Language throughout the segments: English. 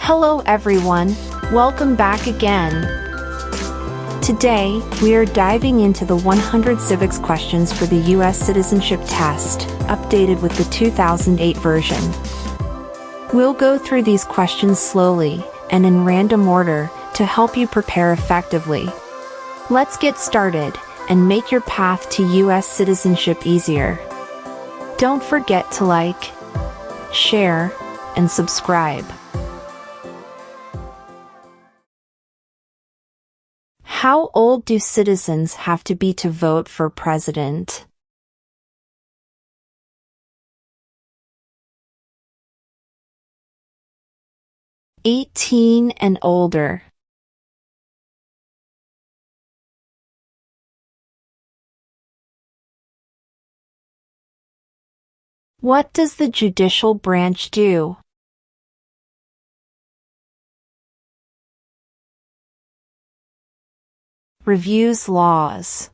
Hello everyone, welcome back again. Today, we are diving into the 100 civics questions for the U.S. Citizenship test, updated with the 2008 version. We'll go through these questions slowly and in random order to help you prepare effectively. Let's get started and make your path to U.S. citizenship easier. Don't forget to like, share, and subscribe. How old do citizens have to be to vote for president? "18 and older." What does the judicial branch do? Reviews laws.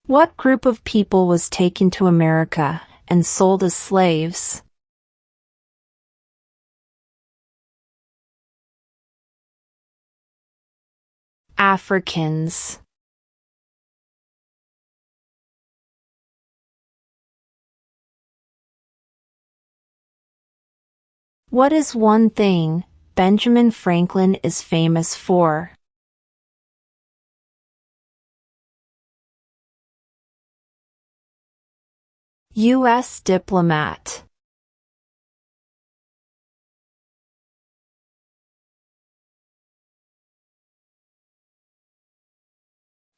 What group of people was taken to America and sold as slaves? Africans. What is one thing Benjamin Franklin is famous for? U.S. diplomat.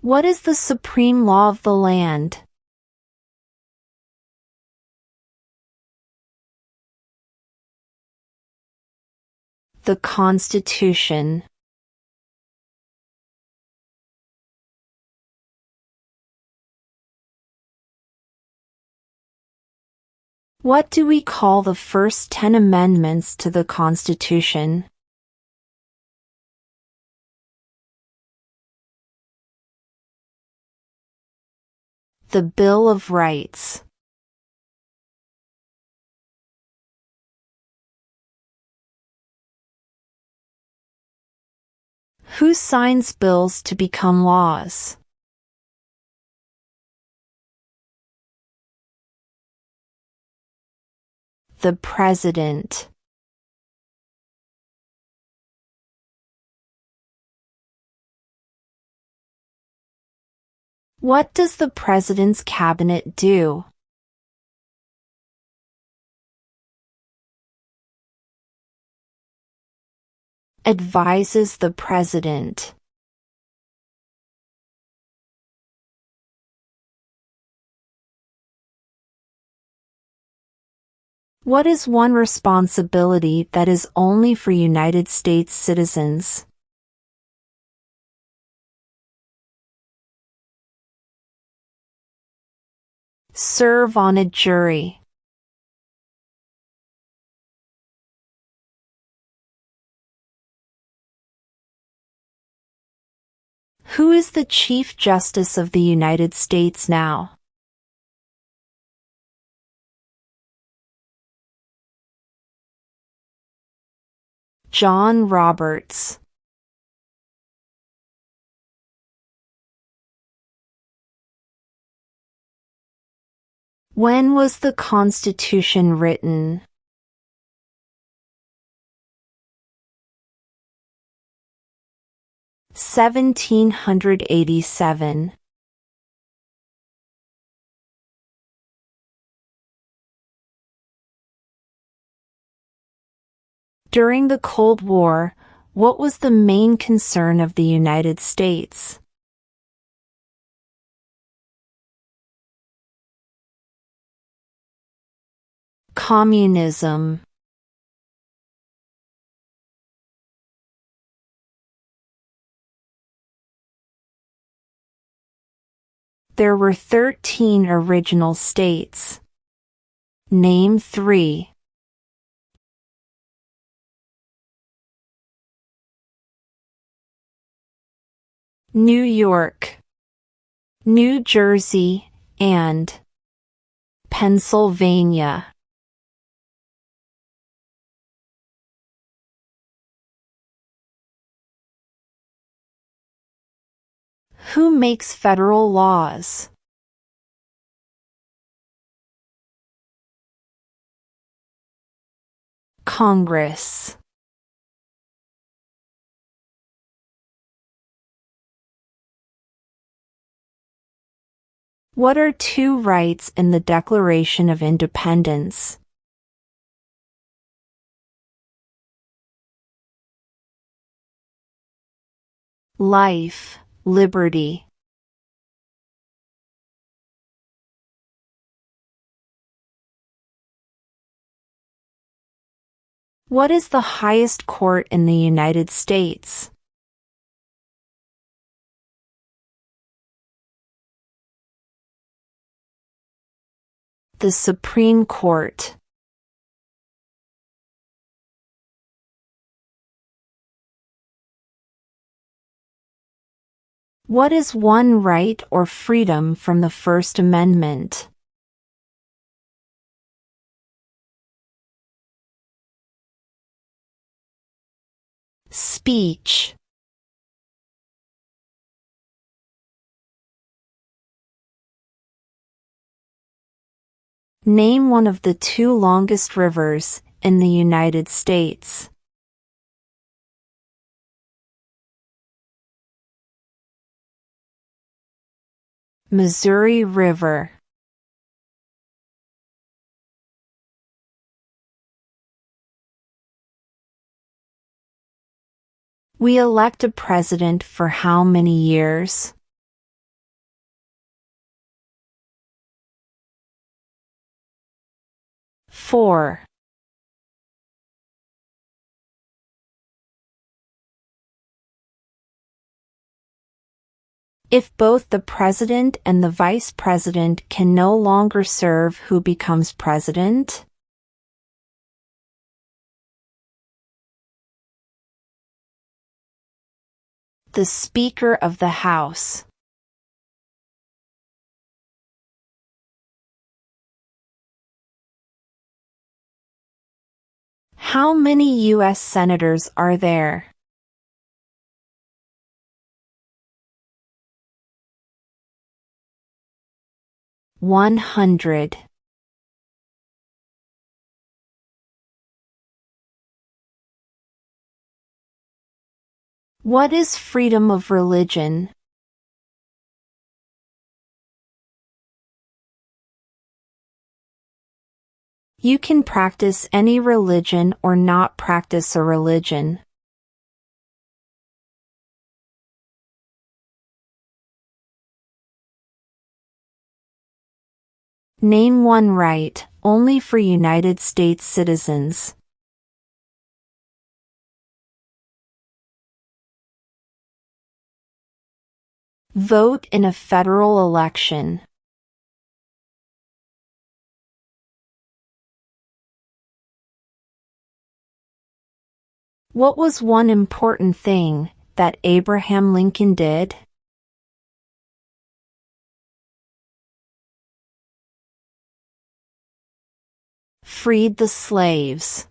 What is the supreme law of the land? The Constitution. What do we call the first 10 amendments to the Constitution? The Bill of Rights. Who signs bills to become laws? The President. What does the President's cabinet do? Advises the President. What is one responsibility that is only for United States citizens? Serve on a jury. Who is the Chief Justice of the United States now? John Roberts. When was the Constitution written? (1787). During the Cold War, what was the main concern of the United States? Communism. There were 13 original states. Name 3. New York, New Jersey, and Pennsylvania. Who makes federal laws? Congress. What are two rights in the Declaration of Independence? Life, liberty. What is the highest court in the United States? The Supreme Court. What is one right or freedom from the First Amendment? Speech. Name one of the two longest rivers in the United States. Missouri River. We elect a president for how many years? Four. If both the president and the vice president can no longer serve, who becomes president? The Speaker of the House. How many U.S. senators are there? $100. What is freedom of religion? You can practice any religion or not practice a religion. Name one right, only for United States citizens. Vote in a federal election. What was one important thing that Abraham Lincoln did? Freed the slaves.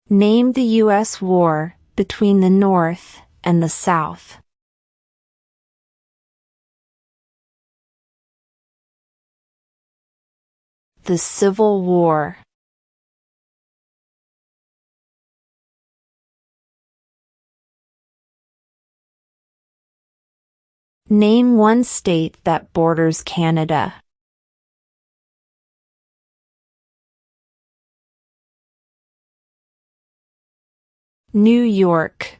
Name the U.S. war between the North and the South. The Civil War. Name one state that borders Canada. New York.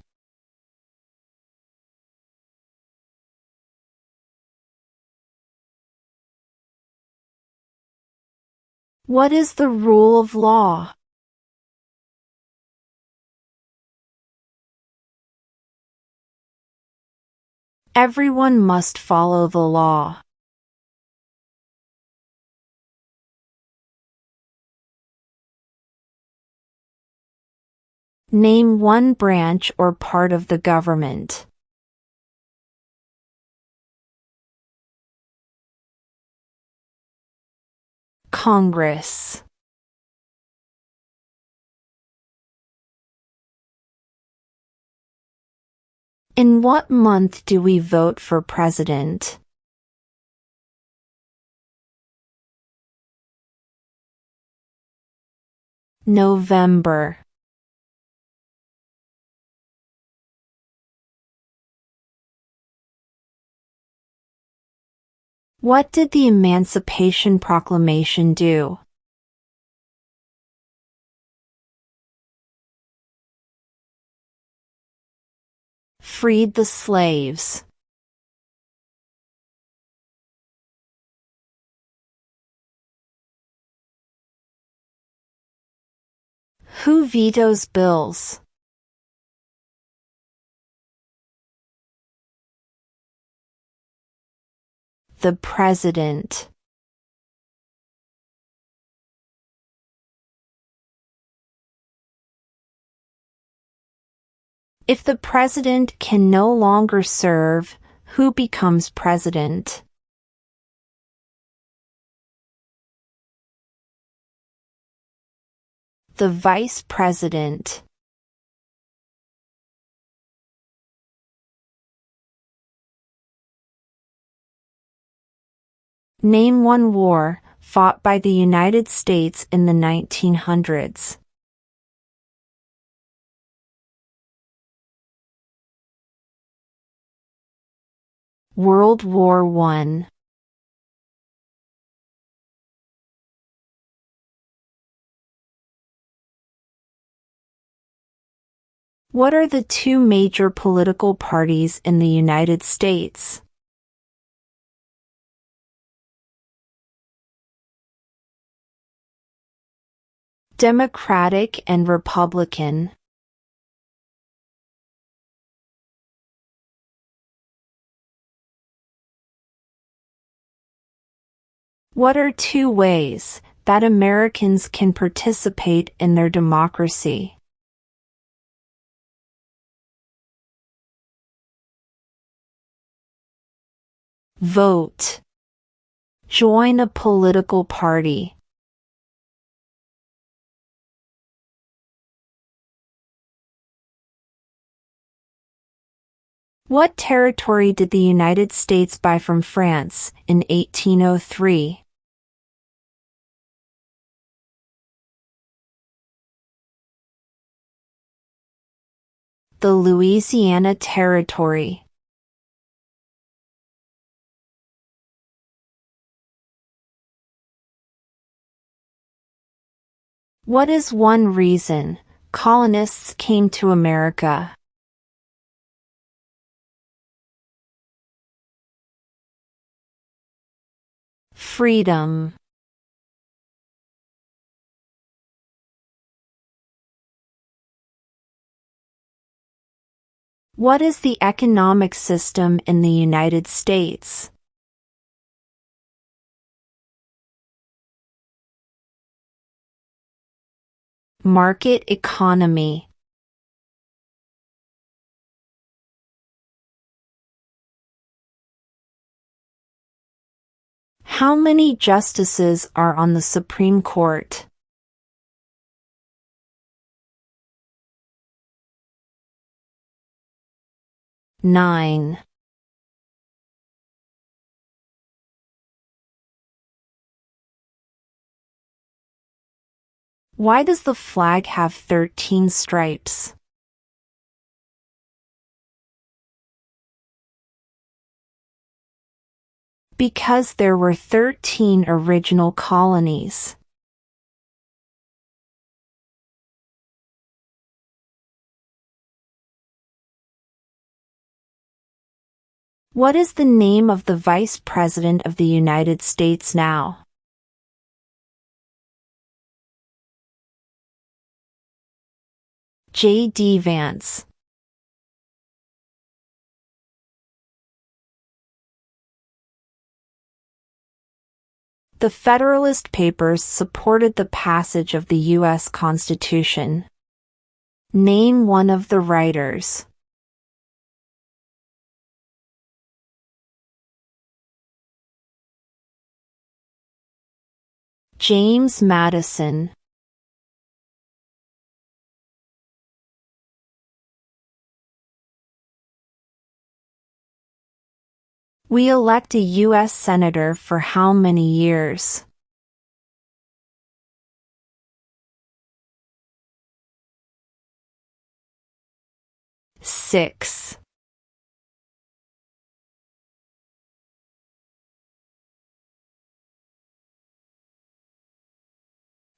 What is the rule of law? Everyone must follow the law. Name one branch or part of the government. Congress. In what month do we vote for president? November. What did the Emancipation Proclamation do? Freed the slaves. Who vetoes bills? The president. If the president can no longer serve, who becomes president? The vice president. Name one war fought by the United States in the 1900s. World War I. What are the two major political parties in the United States? Democratic and Republican. What are two ways that Americans can participate in their democracy? Vote. Join a political party. What territory did the United States buy from France in 1803? The Louisiana Territory. What is one reason colonists came to America? Freedom. What is the economic system in the United States? Market economy. How many justices are on the Supreme Court? 9. Why does the flag have 13 stripes? Because there were 13 original colonies. What is the name of the Vice President of the United States now? J.D. Vance. The Federalist Papers supported the passage of the U.S. Constitution. Name one of the writers. James Madison. We elect a U.S. Senator for how many years? Six.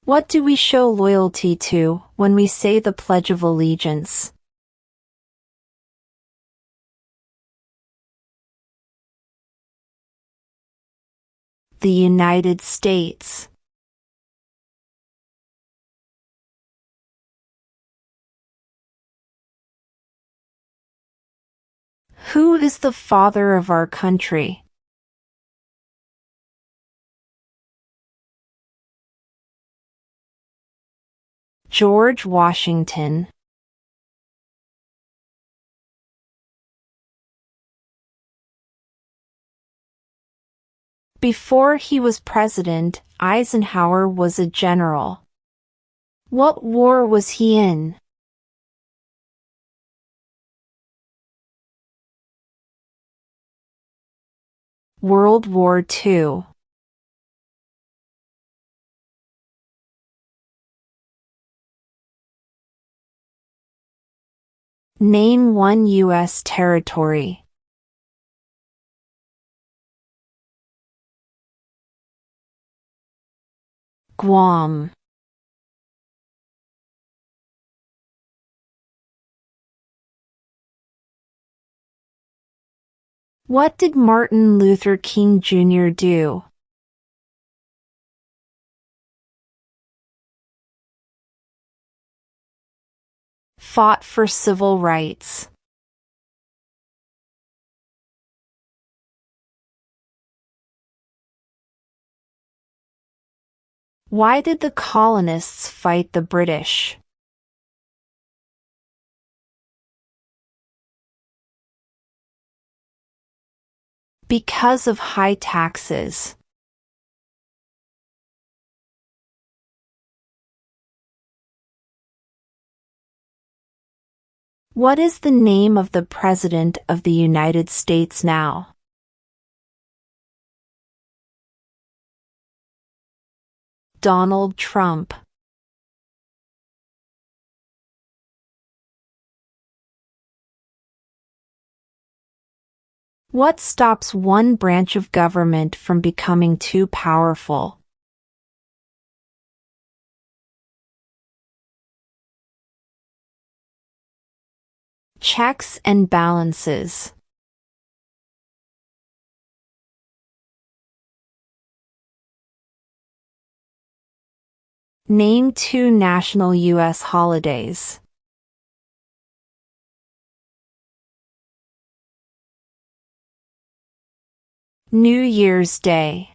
What do we show loyalty to when we say the Pledge of Allegiance? The United States. Who is the father of our country? George Washington. Before he was president, Eisenhower was a general. What war was he in? World War II. Name one U.S. territory. Guam. What did Martin Luther King Jr. do? Fought for civil rights. Why did the colonists fight the British? Because of high taxes. What is the name of the President of the United States now? Donald Trump. What stops one branch of government from becoming too powerful? Checks and balances. Name two national U.S. holidays. New Year's Day.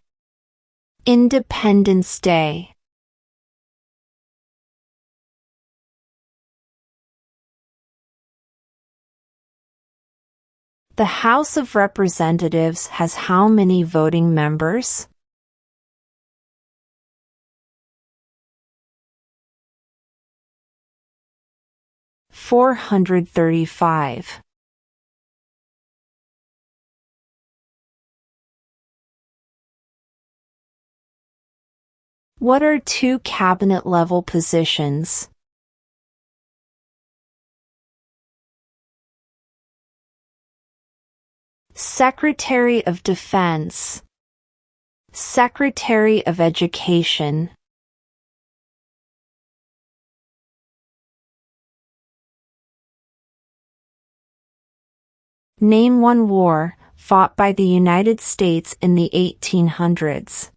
Independence Day. The House of Representatives has how many voting members? 435. What are two cabinet-level positions? Secretary of Defense. Secretary of Education. Name one war fought by the United States in the 1800s.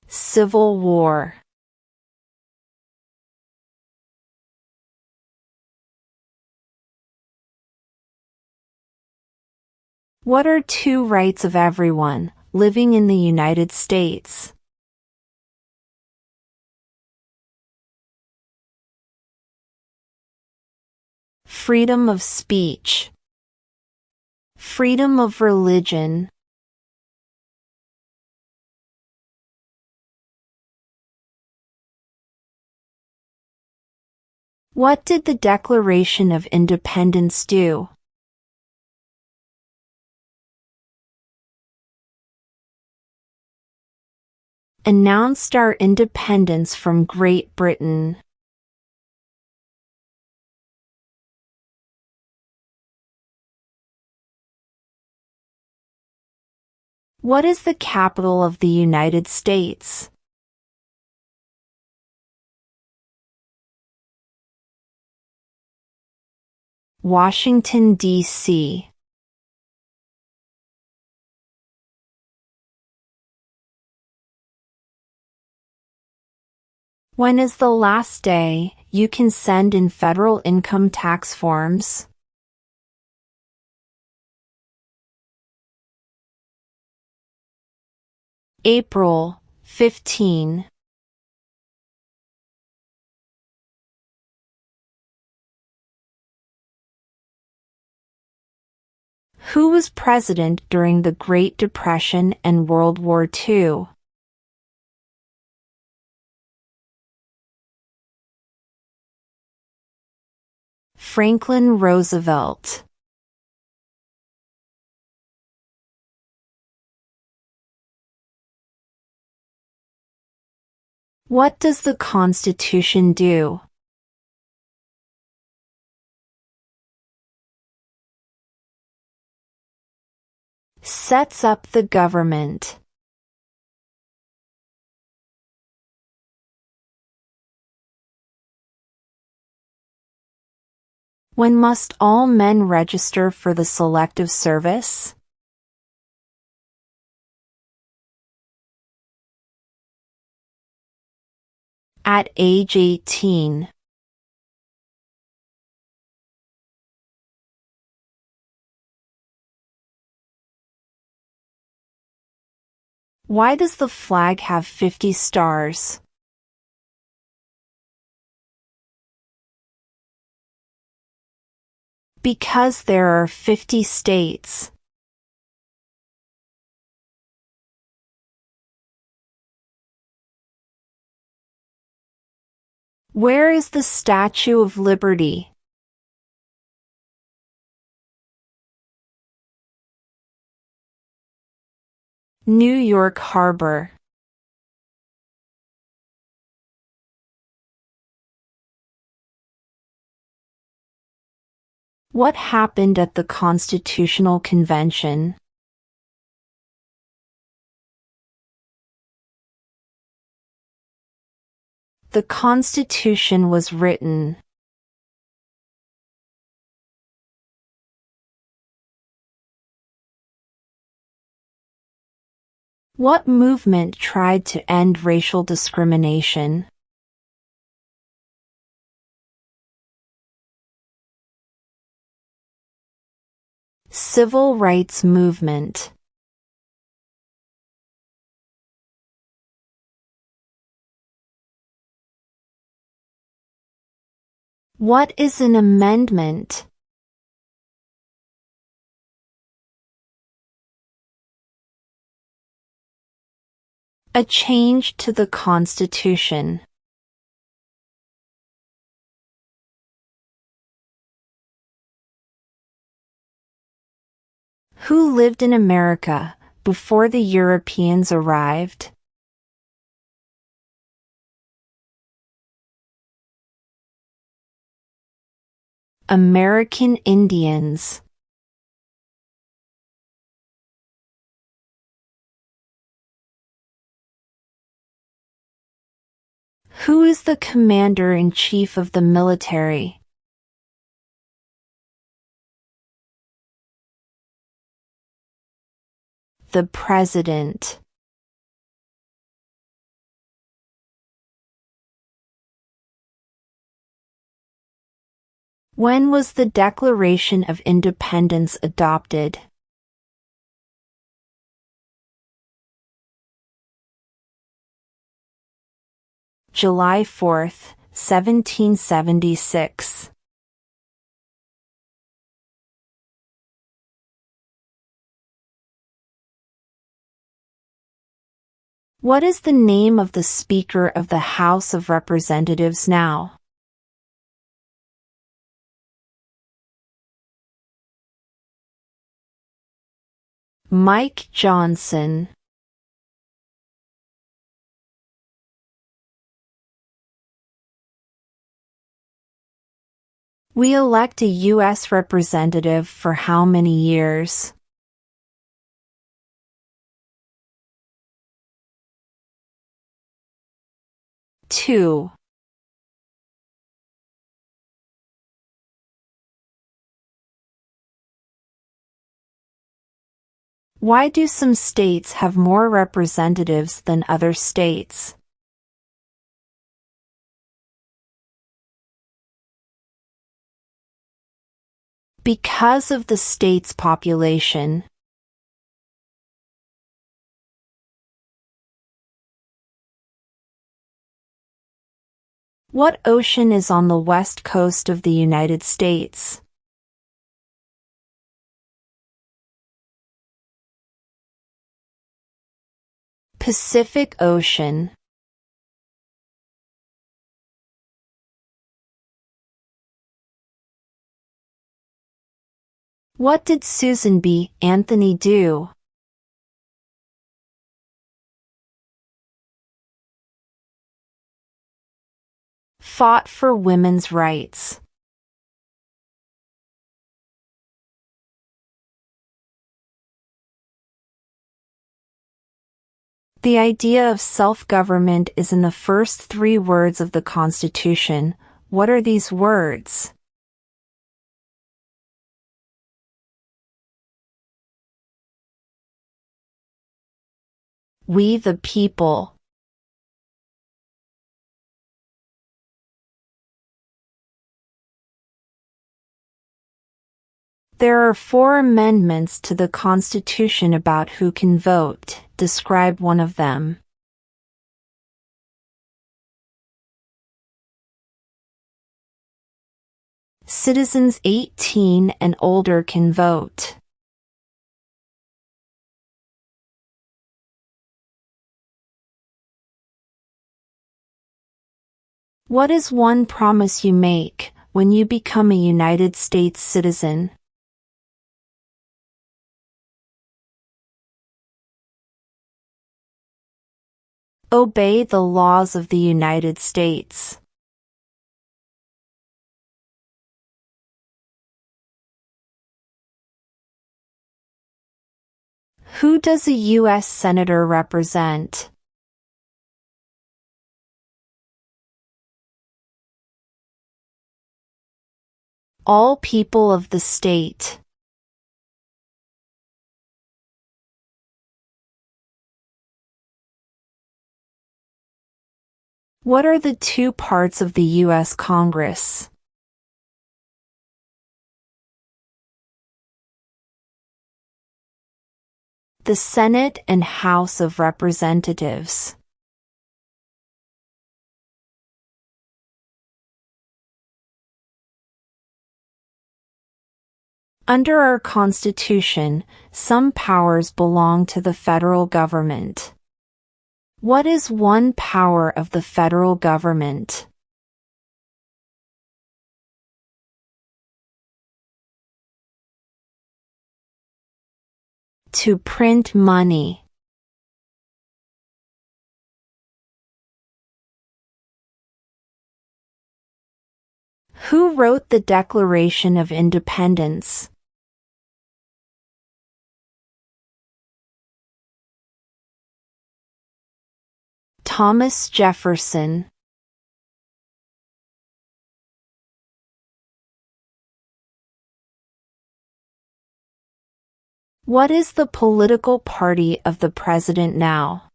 Civil War. What are two rights of everyone, living in the United States. Freedom of speech. Freedom of religion. What did the Declaration of Independence do? Announced our independence from Great Britain. What is the capital of the United States? Washington, D.C. When is the last day you can send in federal income tax forms? April 15. Who was president during the Great Depression and World War II? Franklin Roosevelt. What does the Constitution do? Sets up the government. When must all men register for the Selective Service? At age 18. Why does the flag have 50 stars? Because there are 50 states. Where is the Statue of Liberty? New York Harbor. What happened at the Constitutional Convention? The Constitution was written. What movement tried to end racial discrimination? Civil rights movement. What is an amendment? A change to the Constitution. Who lived in America before the Europeans arrived? American Indians. Who is the commander-in-chief of the military? The President. When was the Declaration of Independence adopted? July 4th, 1776. What is the name of the Speaker of the House of Representatives now? Mike Johnson. We elect a U.S. representative for how many years? Two. Why do some states have more representatives than other states? Because of the state's population. What ocean is on the west coast of the United States? Pacific Ocean. What did Susan B. Anthony do? Fought for women's rights. The idea of self-government is in the first 3 words of the Constitution. What are these words? We the people. There are 4 amendments to the Constitution about who can vote. Describe one of them. Citizens 18 and older can vote. What is one promise you make when you become a United States citizen? Obey the laws of the United States. Who does a U.S. Senator represent? All people of the state. What are the 2 parts of the U.S. Congress? The Senate and House of Representatives. Under our Constitution, some powers belong to the federal government. What is one power of the federal government? To print money. Who wrote the Declaration of Independence? Thomas Jefferson. What is the political party of the president now?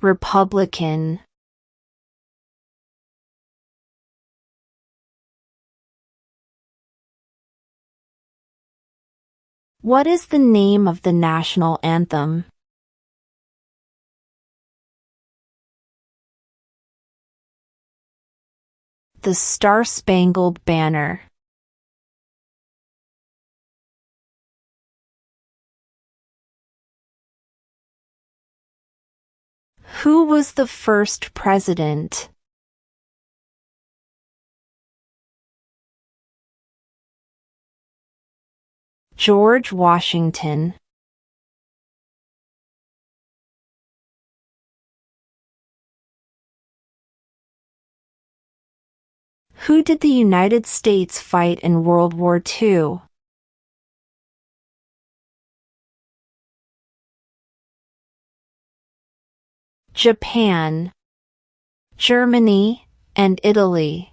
Republican. What is the name of the national anthem? The Star-Spangled Banner. Who was the first president? George Washington. Who did the United States fight in World War II? Japan, Germany, and Italy.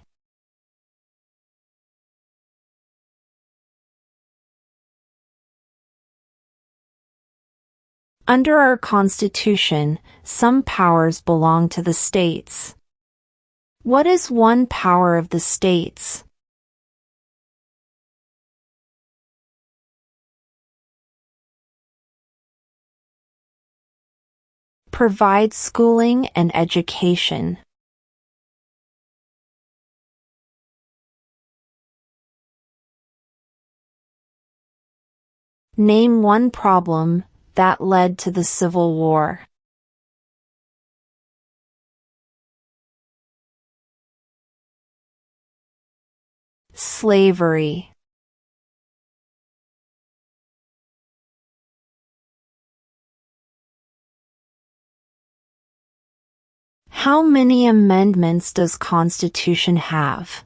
Under our Constitution, some powers belong to the states. What is one power of the states? Provide schooling and education. Name one problem that led to the Civil War. Slavery. How many amendments does Constitution have?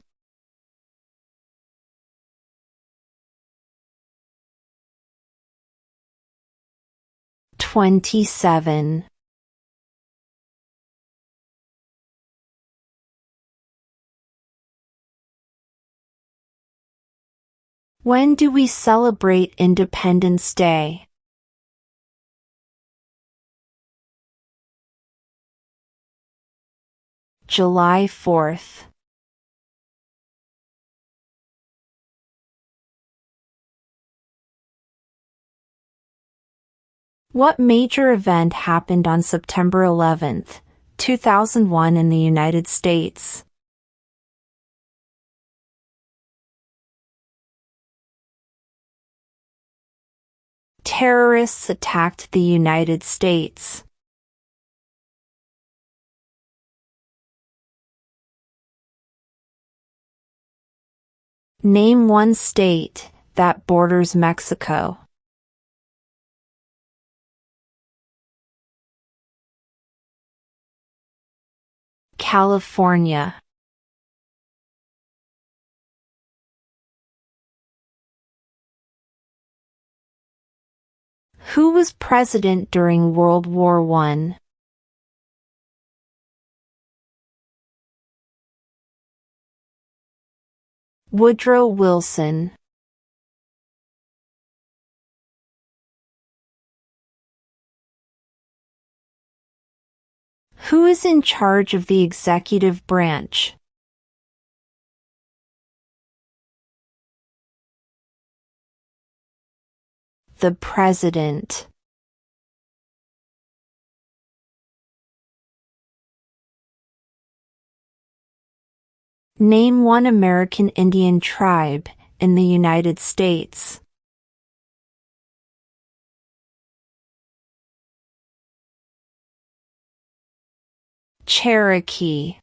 27. When do we celebrate Independence Day? July 4th. What major event happened on September 11th, 2001 in the United States? Terrorists attacked the United States. Name one state that borders Mexico. California. Who was president during World War I? Woodrow Wilson. Who is in charge of the executive branch? The President. Name one American Indian tribe in the United States. Cherokee.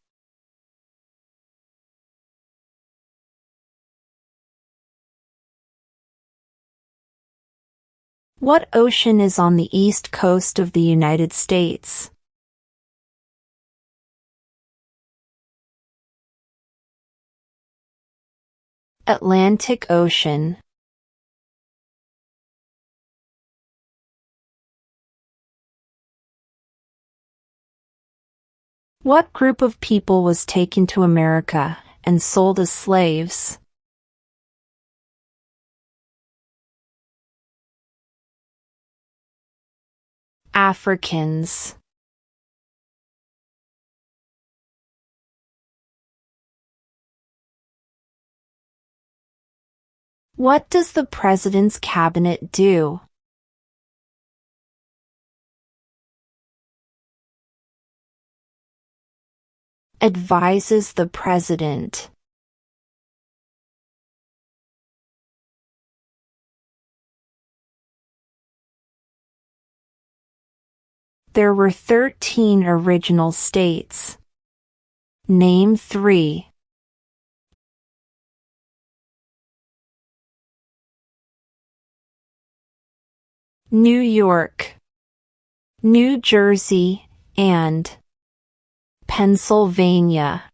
What ocean is on the east coast of the United States? Atlantic Ocean. What group of people was taken to America and sold as slaves? Africans. What does the President's Cabinet do? Advises the President. There were 13 original states. Name 3. New York, New Jersey, and Pennsylvania.